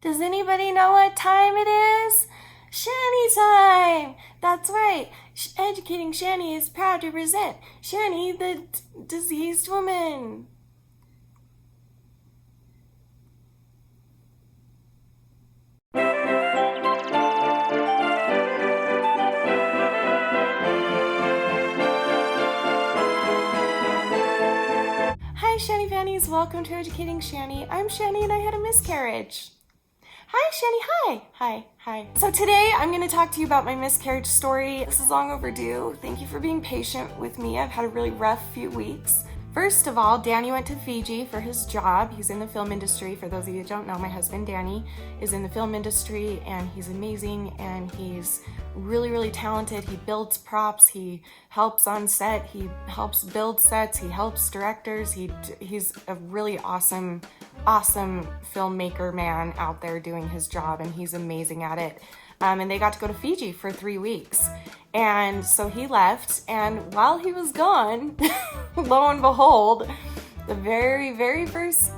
Does anybody know what time it is? Shanny time! That's right. Educating Shanny is proud to present Shanny, the diseased woman. Hi, Shanny Fannies. Welcome to Educating Shanny. I'm Shanny and I had a miscarriage. Hi, Shanny. Hi. So today I'm going to talk to you about my miscarriage story. This is long overdue. Thank you for being patient with me. I've had a really rough few weeks. First of all, Danny went to Fiji for his job. He's in the film industry. For those of you who don't know, my husband Danny is in the film industry and he's amazing and he's really talented. He builds props, he helps on set, he helps build sets, he helps directors. He's a really awesome filmmaker man out there doing his job, and he's amazing at it. And they got to go to Fiji for 3 weeks. And so he left, and while he was gone, lo and behold, the very first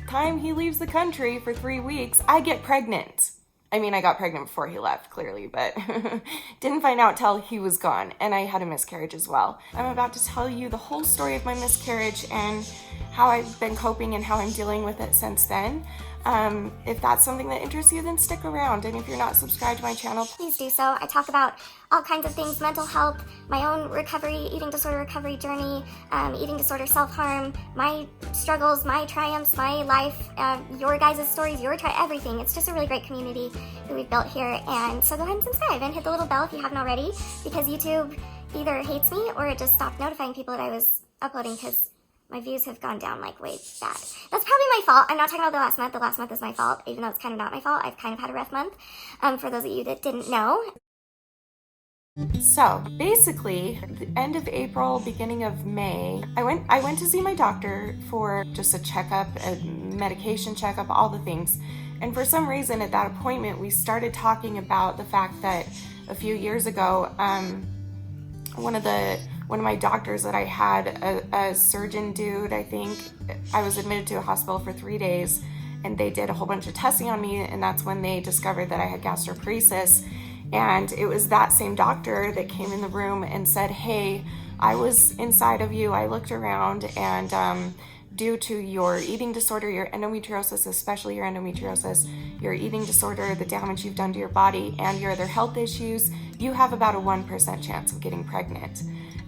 time he leaves the country for 3 weeks, I get pregnant. I mean, I got pregnant before he left, clearly, but didn't find out till he was gone, and I had a miscarriage as well. I'm about to tell you the whole story of my miscarriage and how I've been coping and how I'm dealing with it since then. If that's something that interests you, then stick around. And if you're not subscribed to my channel, please do so. I talk about all kinds of things: mental health, my own recovery, eating disorder recovery journey, eating disorder, self-harm, my struggles, my triumphs, my life, your guys' stories, everything. It's just a really great community that we've built here. And so go ahead and subscribe and hit the little bell if you haven't already, because YouTube either hates me or it just stopped notifying people that I was uploading, because my views have gone down like way bad. That's probably my fault. I'm not talking about the last month. The last month is my fault, even though it's kind of not my fault. I've kind of had a rough month, for those of you that didn't know. So basically, the end of April, beginning of May, I went to see my doctor for just a checkup, a medication checkup, all the things. And for some reason at that appointment, we started talking about the fact that a few years ago, one of my doctors that I had, a surgeon dude, I think, I was admitted to a hospital for 3 days, and they did a whole bunch of testing on me, and that's when they discovered that I had gastroparesis. And it was that same doctor that came in the room and said, hey, I was inside of you, I looked around, and due to your eating disorder, your endometriosis, especially your endometriosis, your eating disorder, the damage you've done to your body, and your other health issues, you have about a 1% chance of getting pregnant.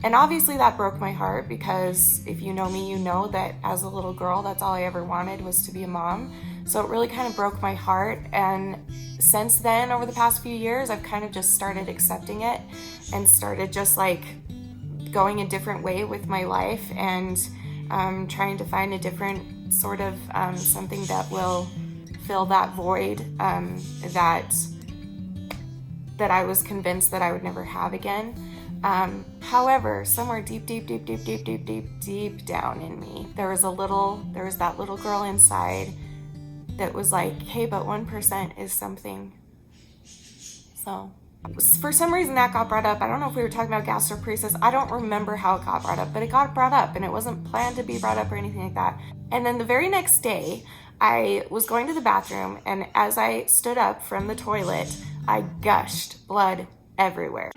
And obviously that broke my heart, because if you know me, you know that as a little girl, that's all I ever wanted, was to be a mom. So it really kind of broke my heart. And since then, over the past few years, I've kind of just started accepting it and started just like going a different way with my life, and trying to find a different sort of something that will fill that void that I was convinced that I would never have again. However, somewhere deep down in me, there was that little girl inside that was like, hey, but 1% is something. So for some reason that got brought up. I don't know if we were talking about gastroparesis. I don't remember how it got brought up, but it got brought up, and it wasn't planned to be brought up or anything like that. And then the very next day, I was going to the bathroom, and as I stood up from the toilet, I gushed blood everywhere.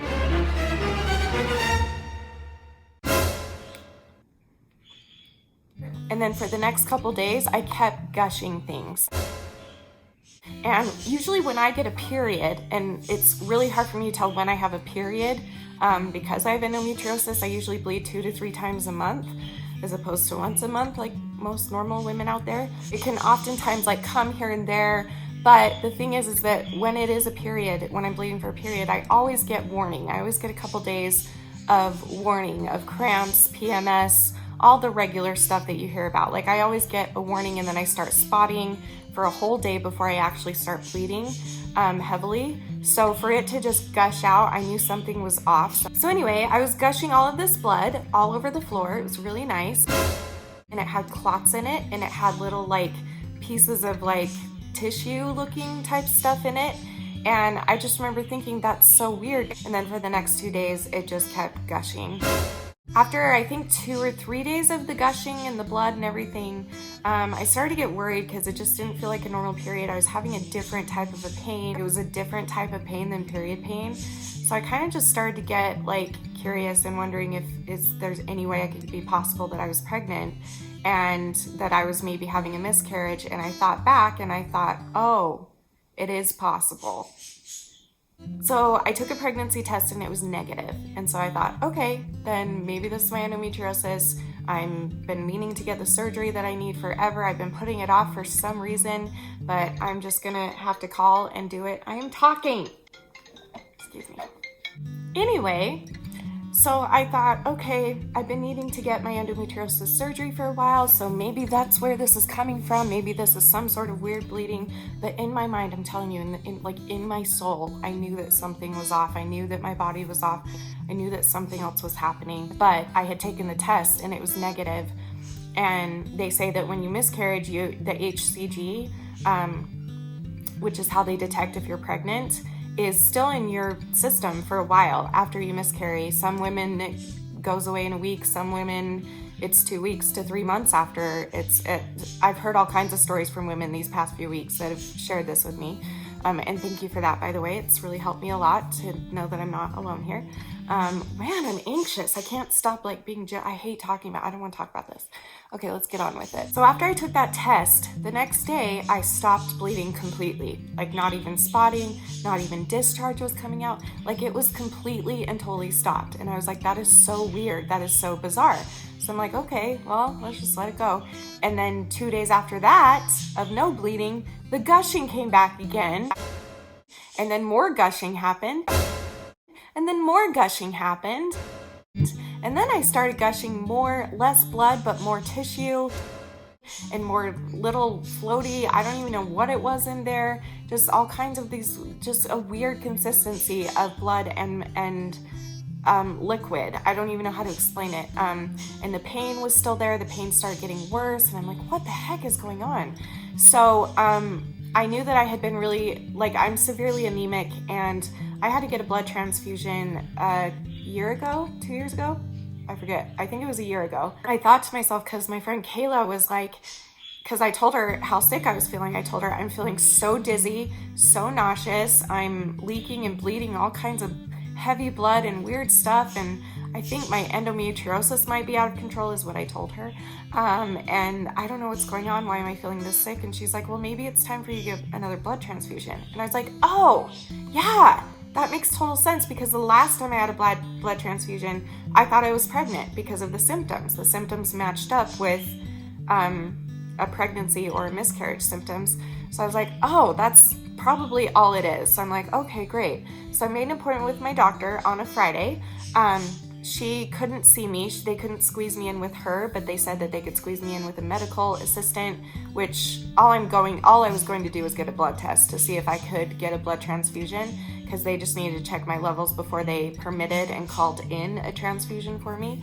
And then for the next couple days, I kept gushing things. And usually when I get a period, and it's really hard for me to tell when I have a period, because I have endometriosis, I usually bleed 2 to 3 times a month, as opposed to once a month, like most normal women out there. It can oftentimes like come here and there, but the thing is that when it is a period, when I'm bleeding for a period, I always get warning. I always get a couple days of warning of cramps, PMS, all the regular stuff that you hear about. Like I always get a warning, and then I start spotting for a whole day before I actually start bleeding heavily. So for it to just gush out, I knew something was off. So anyway, I was gushing all of this blood all over the floor. It was really nice. And it had clots in it, and it had little like pieces of like tissue looking type stuff in it. And I just remember thinking, that's so weird. And then for the next 2 days, it just kept gushing. After I think 2 or 3 days of the gushing and the blood and everything, I started to get worried because it just didn't feel like a normal period. I was having a different type of a pain. It was a different type of pain than period pain. So I kind of just started to get like curious and wondering if there's any way it could be possible that I was pregnant and that I was maybe having a miscarriage. And I thought back and I thought, oh, it is possible. So I took a pregnancy test and it was negative. And so I thought, okay, then maybe this is my endometriosis. I've been meaning to get the surgery that I need forever. I've been putting it off for some reason, but I'm just gonna have to call and do it. I am talking. Excuse me. Anyway, so I thought, okay, I've been needing to get my endometriosis surgery for a while, so maybe that's where this is coming from. Maybe this is some sort of weird bleeding. But in my mind, I'm telling you, in my soul, I knew that something was off. I knew that my body was off. I knew that something else was happening. But I had taken the test and it was negative. And they say that when you miscarriage, the HCG, which is how they detect if you're pregnant, is still in your system for a while after you miscarry. Some women, it goes away in a week. Some women, it's 2 weeks to 3 months after. I've heard all kinds of stories from women these past few weeks that have shared this with me. And thank you for that, by the way. It's really helped me a lot to know that I'm not alone here. Man, I'm anxious. I can't stop I hate talking about, I don't want to talk about this. Okay, let's get on with it. So after I took that test, the next day I stopped bleeding completely. Like not even spotting, not even discharge was coming out. Like it was completely and totally stopped. And I was like, that is so weird. That is so bizarre. So I'm like, okay, well, let's just let it go. And then 2 days after that, of no bleeding, the gushing came back again. And then more gushing happened. And then more gushing happened. And then I started gushing more, less blood, but more tissue and more little floaty. I don't even know what it was in there. Just all kinds of these, just a weird consistency of blood and liquid. I don't even know how to explain it. And the pain was still there. The pain started getting worse. And I'm like, what the heck is going on? So I knew that I had been really, I'm severely anemic, and I had to get a blood transfusion a year ago, 2 years ago. I forget. I think it was a year ago. I thought to myself, because my friend Kayla was like, because I told her how sick I was feeling. I told her I'm feeling so dizzy, so nauseous. I'm leaking and bleeding all kinds of heavy blood and weird stuff. And I think my endometriosis might be out of control is what I told her. And I don't know what's going on. Why am I feeling this sick? And she's like, well, maybe it's time for you to get another blood transfusion. And I was like, oh, yeah. That makes total sense, because the last time I had a blood transfusion, I thought I was pregnant because of the symptoms. The symptoms matched up with a pregnancy or a miscarriage symptoms. So I was like, oh, that's probably all it is. So I'm like, okay, great. So I made an appointment with my doctor on a Friday. She couldn't see me. They couldn't squeeze me in with her, but they said that they could squeeze me in with a medical assistant, which all I was going to do was get a blood test to see if I could get a blood transfusion, because they just needed to check my levels before they permitted and called in a transfusion for me.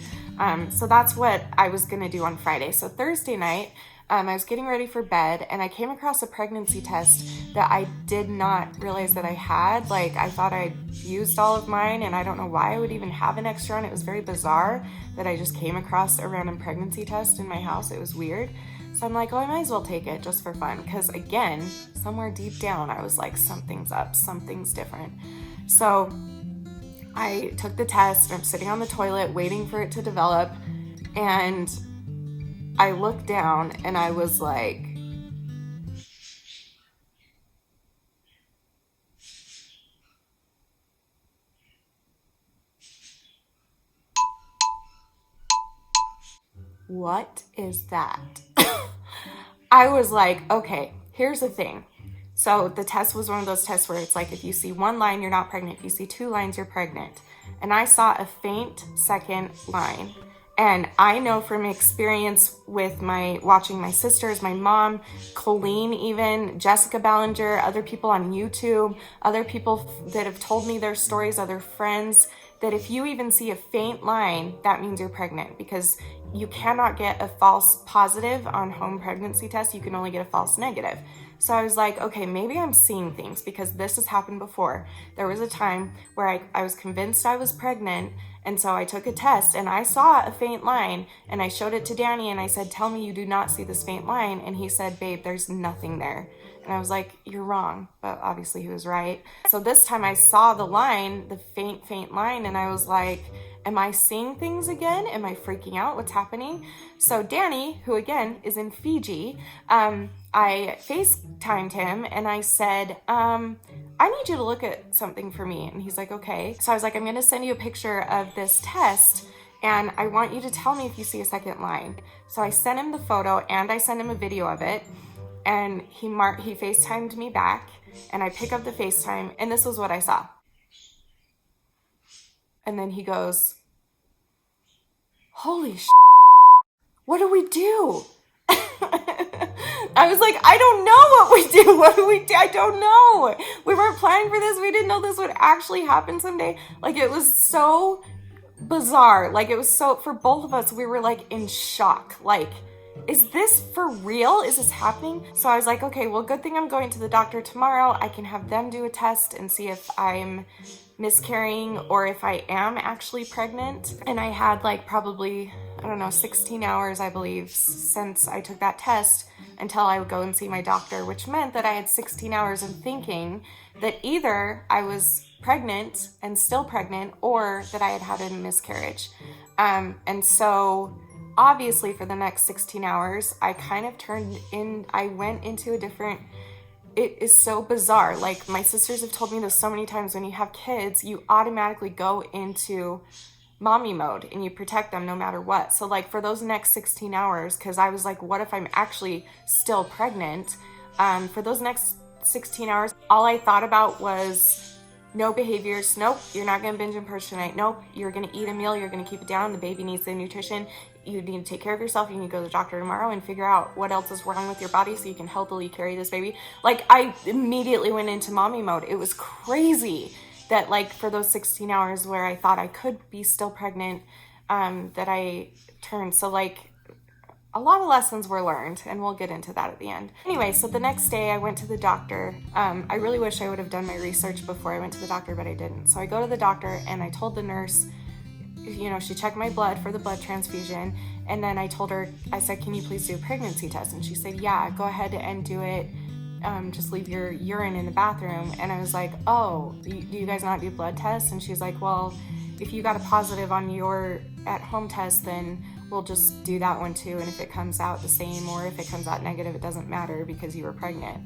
So that's what I was going to do on Friday. So Thursday night, I was getting ready for bed, and I came across a pregnancy test that I did not realize that I had. I thought I'd used all of mine, and I don't know why I would even have an extra on. It was very bizarre that I just came across a random pregnancy test in my house. It was weird. So I'm like, oh, I might as well take it just for fun, because again, somewhere deep down, I was like, something's up, something's different. So I took the test. I'm sitting on the toilet waiting for it to develop, and I looked down and I was like, what is that? I was like, okay, here's the thing. So the test was one of those tests where it's like, if you see one line, you're not pregnant. If you see two lines, you're pregnant. And I saw a faint second line. And I know from experience with watching my sisters, my mom, Colleen even, Jessica Ballinger, other people on YouTube, other people that have told me their stories, other friends, that if you even see a faint line, that means you're pregnant, because you cannot get a false positive on home pregnancy tests. You can only get a false negative. So I was like, okay, maybe I'm seeing things, because this has happened before. There was a time where I was convinced I was pregnant, And so I took a test and I saw a faint line, and I showed it to Danny and I said, tell me you do not see this faint line. And he said, babe, there's nothing there. And I was like, you're wrong. But obviously he was right. So this time I saw the line, the faint line, and I was like, am I seeing things again? Am I freaking out? What's happening? So Danny, who again is in Fiji, I FaceTimed him and I said, I need you to look at something for me. And he's like, okay. So I was like, I'm going to send you a picture of this test and I want you to tell me if you see a second line. So I sent him the photo and I sent him a video of it, and he FaceTimed me back, and I pick up the FaceTime and this was what I saw. And then he goes, holy sh**, what do we do? I was like, I don't know what we do. What do we do? I don't know. We weren't planning for this. We didn't know this would actually happen someday. Like, it was so bizarre. Like, it was so, for both of us, we were like in shock. Like, is this for real? Is this happening? So I was like, okay, well, good thing I'm going to the doctor tomorrow. I can have them do a test and see if I'm miscarrying or if I am actually pregnant. And I had like probably, I don't know, 16 hours, I believe, since I took that test until I would go and see my doctor, which meant that I had 16 hours of thinking that either I was pregnant and still pregnant or that I had had a miscarriage. And so obviously for the next 16 hours, I kind of I went into a different, it is so bizarre. Like, my sisters have told me this so many times, when you have kids, you automatically go into mommy mode and you protect them no matter what. So like for those next 16 hours, because I was like, what if I'm actually still pregnant? For those next 16 hours, all I thought about was no behaviors. Nope, you're not going to binge and purge tonight. Nope, you're going to eat a meal. You're going to keep it down. The baby needs the nutrition. You need to take care of yourself. You need to go to the doctor tomorrow and figure out what else is wrong with your body so you can healthily carry this baby. Like, I immediately went into mommy mode. It was crazy that, like, for those 16 hours where I thought I could be still pregnant, that I turned. So, like, a lot of lessons were learned, and we'll get into that at the end. Anyway, so the next day I went to the doctor. I really wish I would have done my research before I went to the doctor, but I didn't. So I go to the doctor and I told the nurse, you know, she checked my blood for the blood transfusion, and then I told her, I said, can you please do a pregnancy test? And she said, yeah, go ahead and do it. Just leave your urine in the bathroom. And I was like, oh, do you guys not do blood tests? And she's like, well, if you got a positive on your at-home test, then we'll just do that one too. And if it comes out the same, or if it comes out negative, it doesn't matter because you were pregnant.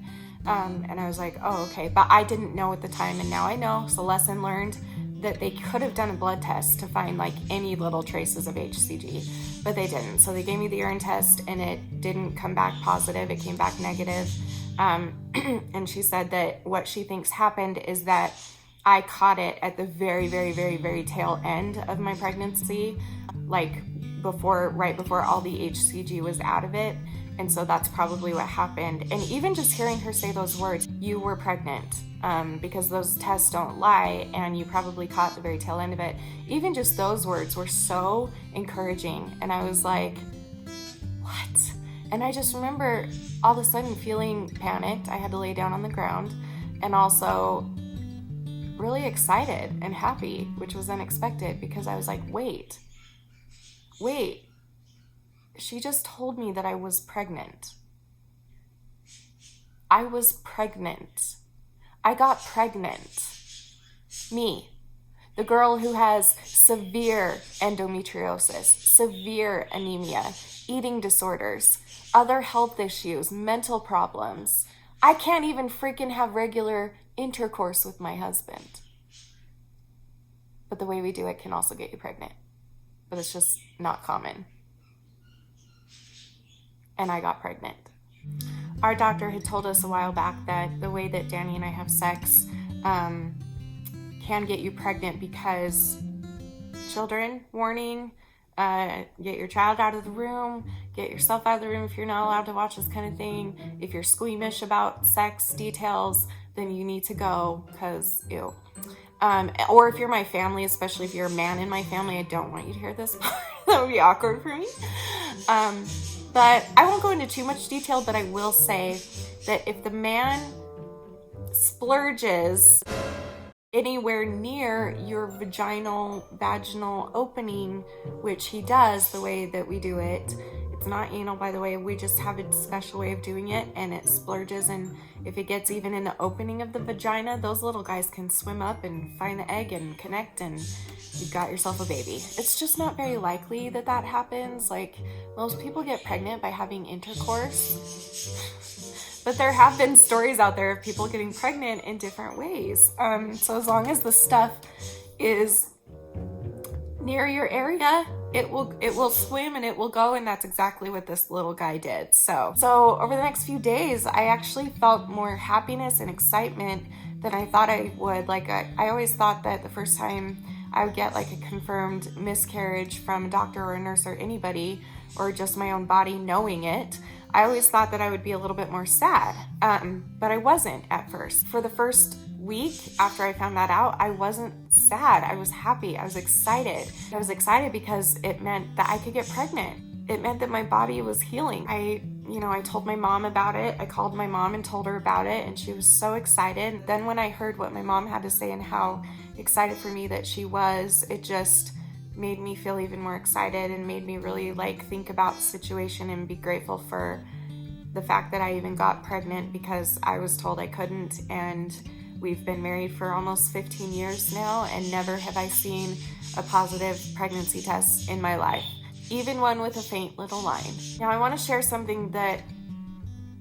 And I was like, oh, okay. But I didn't know at the time, and now I know. So lesson learned, that they could have done a blood test to find like any little traces of HCG, but they didn't. So they gave me the urine test and it didn't come back positive. It came back negative. And she said that what she thinks happened is that I caught it at the very, very, very, very tail end of my pregnancy, like right before all the HCG was out of it. And so that's probably what happened. And even just hearing her say those words, you were pregnant, because those tests don't lie, and you probably caught the very tail end of it. Even just those words were so encouraging. And I was like, what? And I just remember all of a sudden feeling panicked. I had to lay down on the ground, and also really excited and happy, which was unexpected, because I was like, wait, she just told me that I was pregnant. I was pregnant. I got pregnant. Me, the girl who has severe endometriosis, severe anemia, eating disorders, other health issues, mental problems. I can't even freaking have regular intercourse with my husband. But the way we do it can also get you pregnant. But it's just not common. And I got pregnant. Our doctor had told us a while back that the way that Danny and I have sex can get you pregnant because children, warning, get your child out of the room, get yourself out of the room if you're not allowed to watch this kind of thing. If you're squeamish about sex details, then you need to go, because ew. Or if you're my family, especially if you're a man in my family, I don't want you to hear this part. That would be awkward for me. But I won't go into too much detail, but I will say that if the man splurges anywhere near your vaginal opening, which he does the way that we do it. It's not anal, by the way. We just have a special way of doing it, and it splurges, and if it gets even in the opening of the vagina, those little guys can swim up and find the egg and connect, and you've got yourself a baby. It's just not very likely that that happens. Like, most people get pregnant by having intercourse. But there have been stories out there of people getting pregnant in different ways. So as long as the stuff is near your area, it will swim and it will go, and that's exactly what this little guy did. So over the next few days, I actually felt more happiness and excitement than I thought I would. Like, I always thought that the first time I would get like a confirmed miscarriage from a doctor or a nurse or anybody, or just my own body knowing it, I always thought that I would be a little bit more sad, but I wasn't at first. For the first week after I found that out, I wasn't sad. I was happy. I was excited. I was excited because it meant that I could get pregnant. It meant that my body was healing. I told my mom about it. I called my mom and told her about it, and she was so excited. Then when I heard what my mom had to say and how excited for me that she was, it just made me feel even more excited and made me really like think about the situation and be grateful for the fact that I even got pregnant, because I was told I couldn't, and we've been married for almost 15 years now, and never have I seen a positive pregnancy test in my life, even one with a faint little line. Now I want to share something that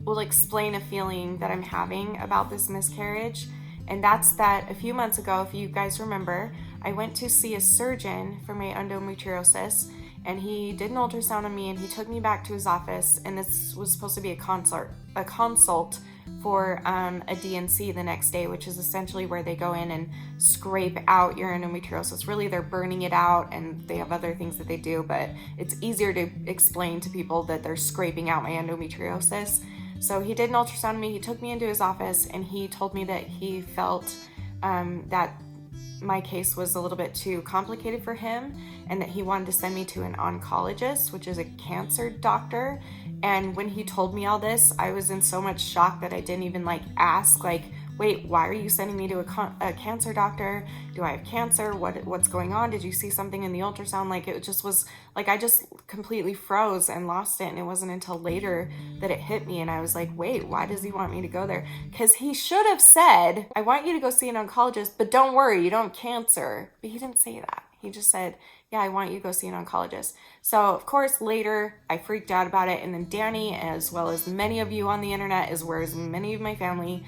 will explain a feeling that I'm having about this miscarriage, and that's that a few months ago, if you guys remember, I went to see a surgeon for my endometriosis, and he did an ultrasound on me, and he took me back to his office, and this was supposed to be a consult for a D&C the next day, which is essentially where they go in and scrape out your endometriosis. Really, they're burning it out, and they have other things that they do, but it's easier to explain to people that they're scraping out my endometriosis. So he did an ultrasound on me, he took me into his office, and he told me that he felt that my case was a little bit too complicated for him, and that he wanted to send me to an oncologist, which is a cancer doctor. And when he told me all this, I was in so much shock that I didn't even ask, wait, why are you sending me to a cancer doctor? Do I have cancer? What's going on? Did you see something in the ultrasound? It just was I just completely froze and lost it. And it wasn't until later that it hit me. And I was like, wait, why does he want me to go there? Because he should have said, I want you to go see an oncologist, but don't worry, you don't have cancer. But he didn't say that. He just said, yeah, I want you to go see an oncologist. So of course, later I freaked out about it. And then Danny, as well as many of you on the internet, as well as many of my family,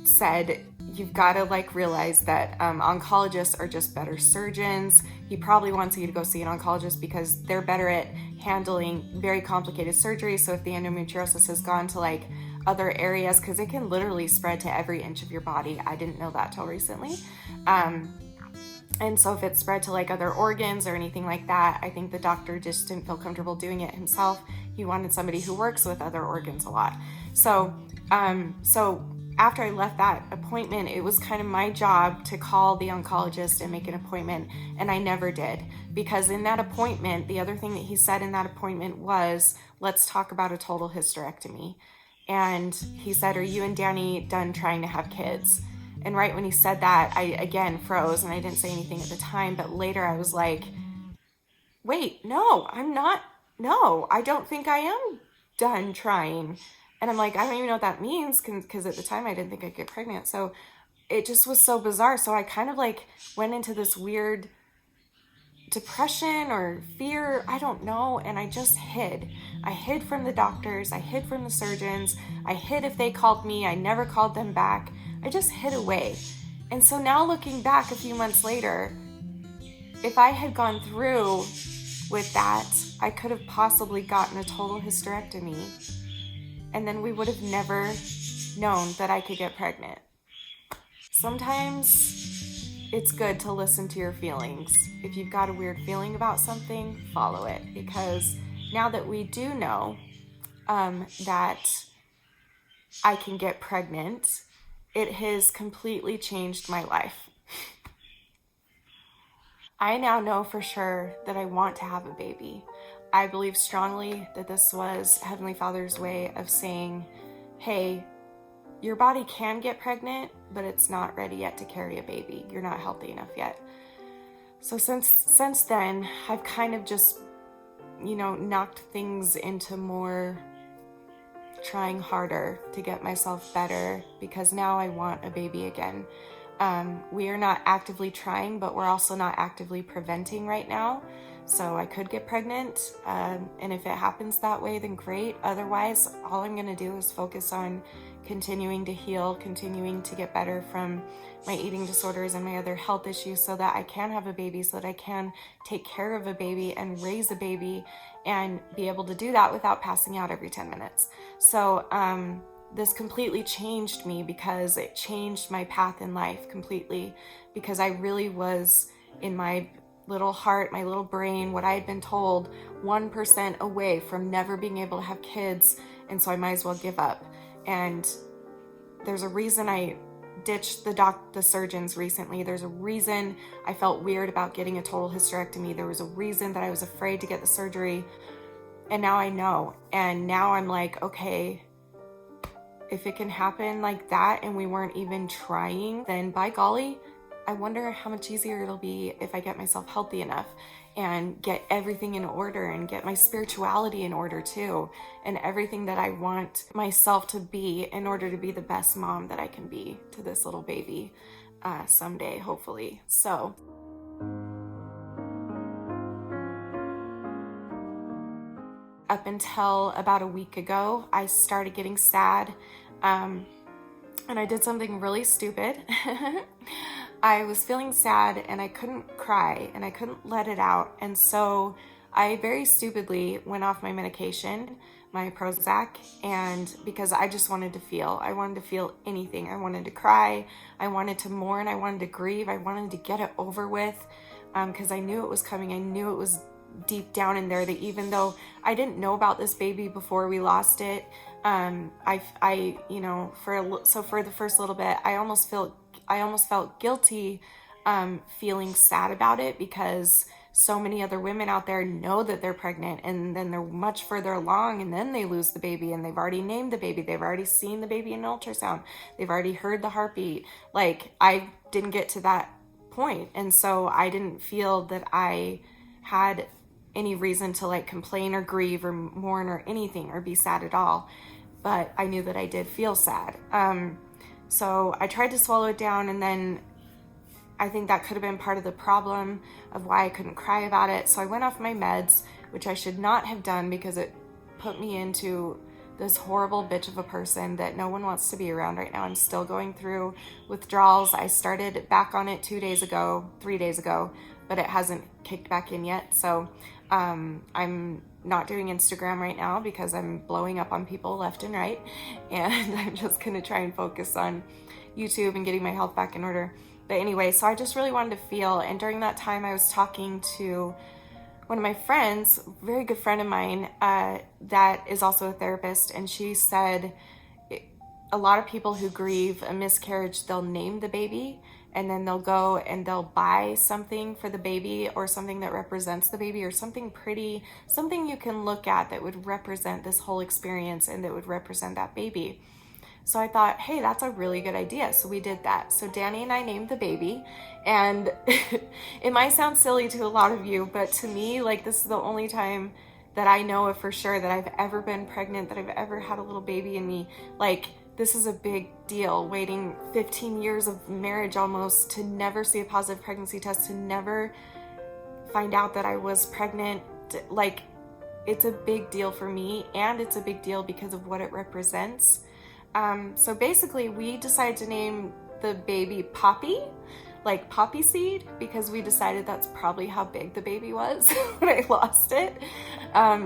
said, you've got to realize that oncologists are just better surgeons. He probably wants you to go see an oncologist because they're better at handling very complicated surgery. So if the endometriosis has gone to other areas, because it can literally spread to every inch of your body. I didn't know that till recently. And so if it's spread to other organs or anything like that, I think the doctor just didn't feel comfortable doing it himself. He wanted somebody who works with other organs a lot. So after I left that appointment, it was kind of my job to call the oncologist and make an appointment, and I never did. Because in that appointment, the other thing that he said in that appointment was, let's talk about a total hysterectomy. And he said, are you and Danny done trying to have kids? And right when he said that, I again froze, and I didn't say anything at the time, but later I was like, wait, no, I'm not, no, I don't think I am done trying. And I'm like, I don't even know what that means, because at the time I didn't think I'd get pregnant. So it just was so bizarre. So I kind of went into this weird depression or fear, I don't know, and I just hid. I hid from the doctors, I hid from the surgeons, I hid if they called me, I never called them back. I just hid away. And so now looking back a few months later, if I had gone through with that, I could have possibly gotten a total hysterectomy, and then we would have never known that I could get pregnant. Sometimes it's good to listen to your feelings. If you've got a weird feeling about something, follow it. Because now that we do know that I can get pregnant, it has completely changed my life. I now know for sure that I want to have a baby. I believe strongly that this was Heavenly Father's way of saying, hey, your body can get pregnant, but it's not ready yet to carry a baby. You're not healthy enough yet. So since then, I've kind of just, knocked things into more trying harder to get myself better, because now I want a baby again. We are not actively trying, but we're also not actively preventing right now. So I could get pregnant, and if it happens that way, then great. Otherwise, all I'm going to do is focus on continuing to heal, continuing to get better from my eating disorders and my other health issues, so that I can have a baby, so that I can take care of a baby and raise a baby and be able to do that without passing out every 10 minutes. So this completely changed me, because it changed my path in life completely, because I really was, in my little heart, my little brain, what I had been told, 1% away from never being able to have kids, and so I might as well give up. And there's a reason I ditched the surgeons recently. There's a reason I felt weird about getting a total hysterectomy. There was a reason that I was afraid to get the surgery, and now I know. And now I'm like, okay, if it can happen like that and we weren't even trying, then by golly, I wonder how much easier it'll be if I get myself healthy enough and get everything in order and get my spirituality in order too, and everything that I want myself to be in order to be the best mom that I can be to this little baby someday, hopefully. So up until about a week ago, I started getting sad, and I did something really stupid. I was feeling sad and I couldn't cry and I couldn't let it out. And so I very stupidly went off my medication, my Prozac, and because I just wanted to feel. I wanted to feel anything. I wanted to cry. I wanted to mourn. I wanted to grieve. I wanted to get it over with, because I knew it was coming. I knew it was deep down in there, that even though I didn't know about this baby before we lost it, for the first little bit, I almost felt guilty feeling sad about it, because so many other women out there know that they're pregnant and then they're much further along and then they lose the baby and they've already named the baby. They've already seen the baby in ultrasound. They've already heard the heartbeat. Like, I didn't get to that point. And so I didn't feel that I had any reason to like complain or grieve or mourn or anything or be sad at all. But I knew that I did feel sad. So I tried to swallow it down, and then I think that could have been part of the problem of why I couldn't cry about it. So I went off my meds, which I should not have done, because it put me into this horrible bitch of a person that no one wants to be around right now. I'm still going through withdrawals. I started back on it 3 days ago, but it hasn't kicked back in yet. So I'm not doing Instagram right now because I'm blowing up on people left and right, and I'm just gonna try and focus on YouTube and getting my health back in order. But anyway, so I just really wanted to feel, and during that time I was talking to one of my friends, a very good friend of mine, that is also a therapist, and she said a lot of people who grieve a miscarriage, they'll name the baby, and then they'll go and they'll buy something for the baby, or something that represents the baby, or something pretty, something you can look at that would represent this whole experience and that would represent that baby. So I thought, hey, that's a really good idea. So we did that. So Danny and I named the baby, and it might sound silly to a lot of you, but to me, like, this is the only time that I know of for sure that I've ever been pregnant, that I've ever had a little baby in me. Like, this is a big deal, waiting 15 years of marriage almost to never see a positive pregnancy test, to never find out that I was pregnant. Like, it's a big deal for me, and it's a big deal because of what it represents. So basically we decided to name the baby Poppy, like poppy seed, because we decided that's probably how big the baby was when I lost it.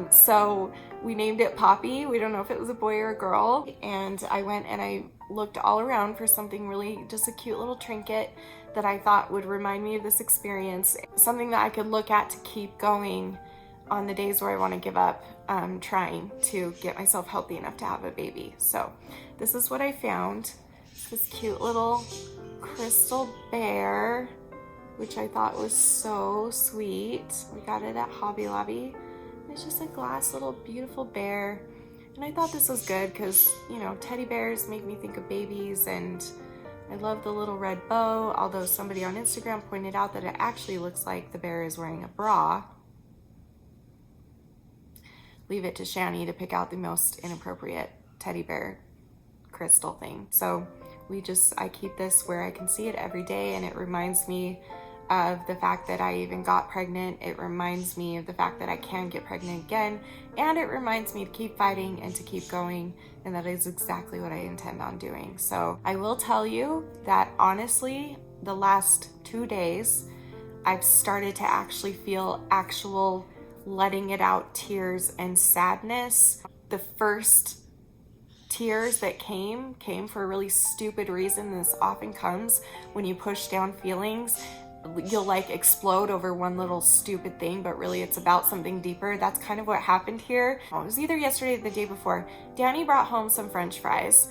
So we named it Poppy. We don't know if it was a boy or a girl. And I went and I looked all around for something really, just a cute little trinket that I thought would remind me of this experience, something that I could look at to keep going on the days where I want to give up trying to get myself healthy enough to have a baby. So this is what I found. This cute little crystal bear, which I thought was so sweet. We got it at Hobby Lobby. It's just a glass little beautiful bear. And I thought this was good because, you know, teddy bears make me think of babies, and I love the little red bow, although somebody on Instagram pointed out that it actually looks like the bear is wearing a bra. Leave it to Shanny to pick out the most inappropriate teddy bear crystal thing. So I keep this where I can see it every day, and it reminds me of the fact that I even got pregnant. It reminds me of the fact that I can get pregnant again, and it reminds me to keep fighting and to keep going, and that is exactly what I intend on doing. So I will tell you that honestly, the last 2 days, I've started to actually feel actual letting it out tears and sadness. The first tears that came for a really stupid reason. This often comes when you push down feelings. You'll like explode over one little stupid thing, but really it's about something deeper. That's kind of what happened here. It was either yesterday or the day before. Danny brought home some French fries.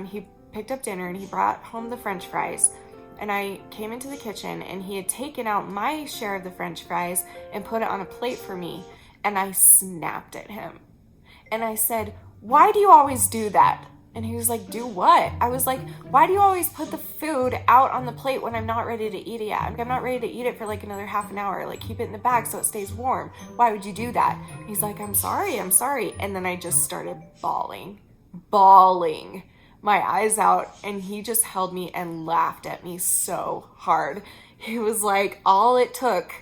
He picked up dinner and he brought home the French fries. And I came into the kitchen and he had taken out my share of the French fries and put it on a plate for me. And I snapped at him. And I said, "Why do you always do that?" And he was like, "Do what?" I was like, "Why do you always put the food out on the plate when I'm not ready to eat it yet? I'm not ready to eat it for like another half an hour. Like, keep it in the bag so it stays warm. Why would you do that?" He's like, I'm sorry. And then I just started bawling my eyes out, and he just held me and laughed at me so hard. He was like, all it took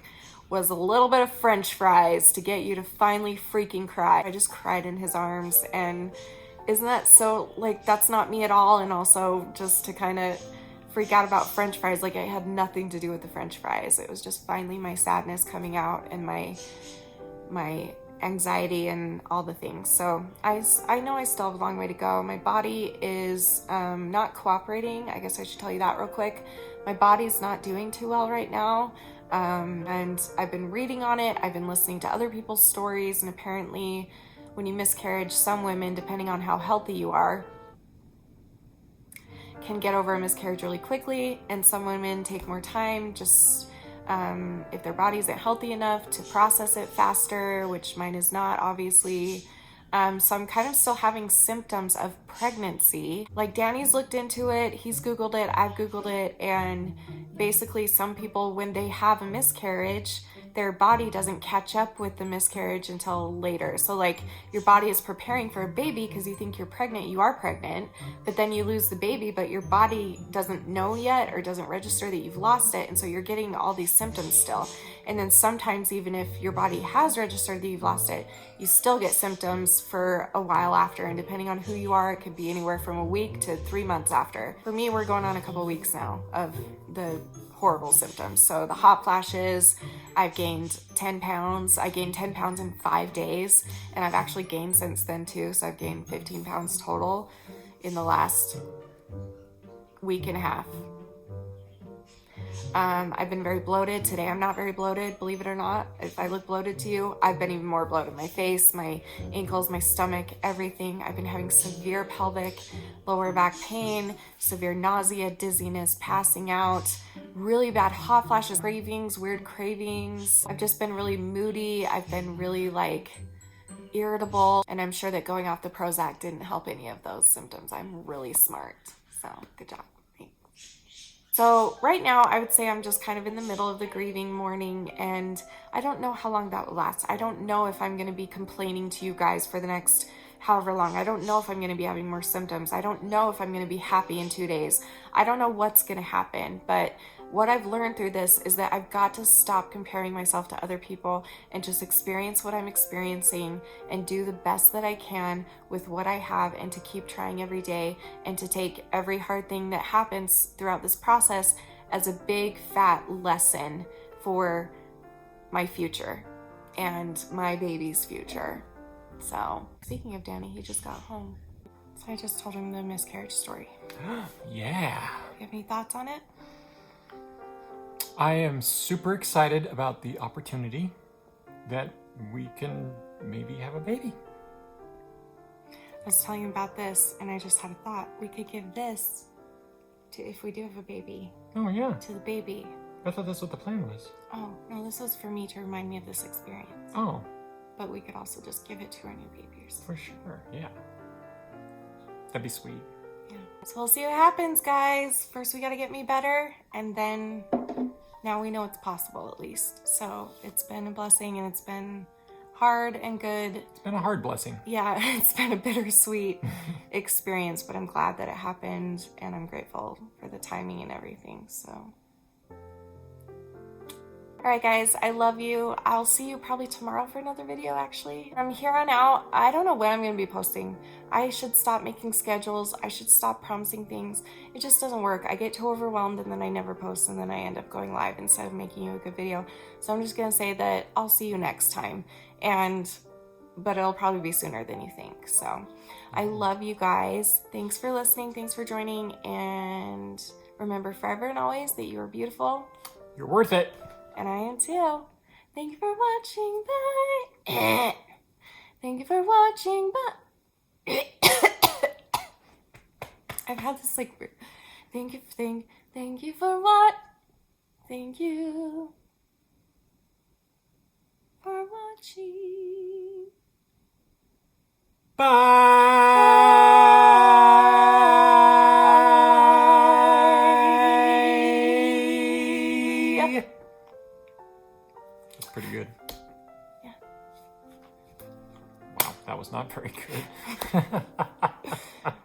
was a little bit of French fries to get you to finally freaking cry. I just cried in his arms, and isn't that so, like, that's not me at all. And also just to kind of freak out about French fries, like it had nothing to do with the French fries. It was just finally my sadness coming out and my anxiety and all the things. So I know I still have a long way to go. My body is not cooperating. I guess I should tell you that real quick. My body's not doing too well right now. And I've been reading on it. I've been listening to other people's stories, and apparently when you miscarriage, some women, depending on how healthy you are, can get over a miscarriage really quickly, and some women take more time, just if their body isn't healthy enough to process it faster, which mine is not, obviously. So I'm kind of still having symptoms of pregnancy. Like, Danny's looked into it, he's Googled it, I've Googled it, and basically some people, when they have a miscarriage, their body doesn't catch up with the miscarriage until later. So like, your body is preparing for a baby because you think you're pregnant, you are pregnant, but then you lose the baby, but your body doesn't know yet or doesn't register that you've lost it. And so you're getting all these symptoms still. And then sometimes even if your body has registered that you've lost it, you still get symptoms for a while after. And depending on who you are, it could be anywhere from a week to 3 months after. For me, we're going on a couple weeks now of the horrible symptoms. So the hot flashes, I've gained 10 pounds. I gained 10 pounds in 5 days, and I've actually gained since then too. So I've gained 15 pounds total in the last week and a half. I've been very bloated. Today I'm not very bloated, believe it or not. If I look bloated to you, I've been even more bloated. My face, my ankles, my stomach, everything. I've been having severe pelvic, lower back pain, severe nausea, dizziness, passing out, really bad hot flashes, cravings, weird cravings. I've just been really moody. I've been really like irritable, and I'm sure that going off the Prozac didn't help any of those symptoms. I'm really smart. So good job. So right now, I would say I'm just kind of in the middle of the grieving mourning, and I don't know how long that will last. I don't know if I'm going to be complaining to you guys for the next however long. I don't know if I'm going to be having more symptoms. I don't know if I'm going to be happy in 2 days. I don't know what's going to happen, but what I've learned through this is that I've got to stop comparing myself to other people and just experience what I'm experiencing and do the best that I can with what I have, and to keep trying every day, and to take every hard thing that happens throughout this process as a big fat lesson for my future and my baby's future. So, speaking of Danny, he just got home. So I just told him the miscarriage story. Yeah. You have any thoughts on it? I am super excited about the opportunity that we can maybe have a baby. I was telling him about this, and I just had a thought. We could give this to, if we do have a baby, Oh, yeah. to the baby. I thought that's what the plan was. Oh, no, this was for me to remind me of this experience. Oh. but we could also just give it to our new babies. For sure, yeah. That'd be sweet. Yeah. So we'll see what happens, guys. First, we got to get me better, and then now we know it's possible at least. So it's been a blessing, and it's been hard and good. It's been a hard blessing. Yeah, it's been a bittersweet experience, but I'm glad that it happened, and I'm grateful for the timing and everything. So. All right, guys, I love you. I'll see you probably tomorrow for another video, actually. From here on out, I don't know when I'm going to be posting. I should stop making schedules. I should stop promising things. It just doesn't work. I get too overwhelmed, and then I never post, and then I end up going live instead of making you a good video. So I'm just going to say that I'll see you next time, but it'll probably be sooner than you think. So I love you guys. Thanks for listening. Thanks for joining, and remember forever and always that you are beautiful. You're worth it. And I am too. Thank you for watching. Bye. Thank you for watching. Bye. I've had this like. Thank you for what? Thank you for watching. Bye. That's pretty good. Yeah. Wow, that was not very good.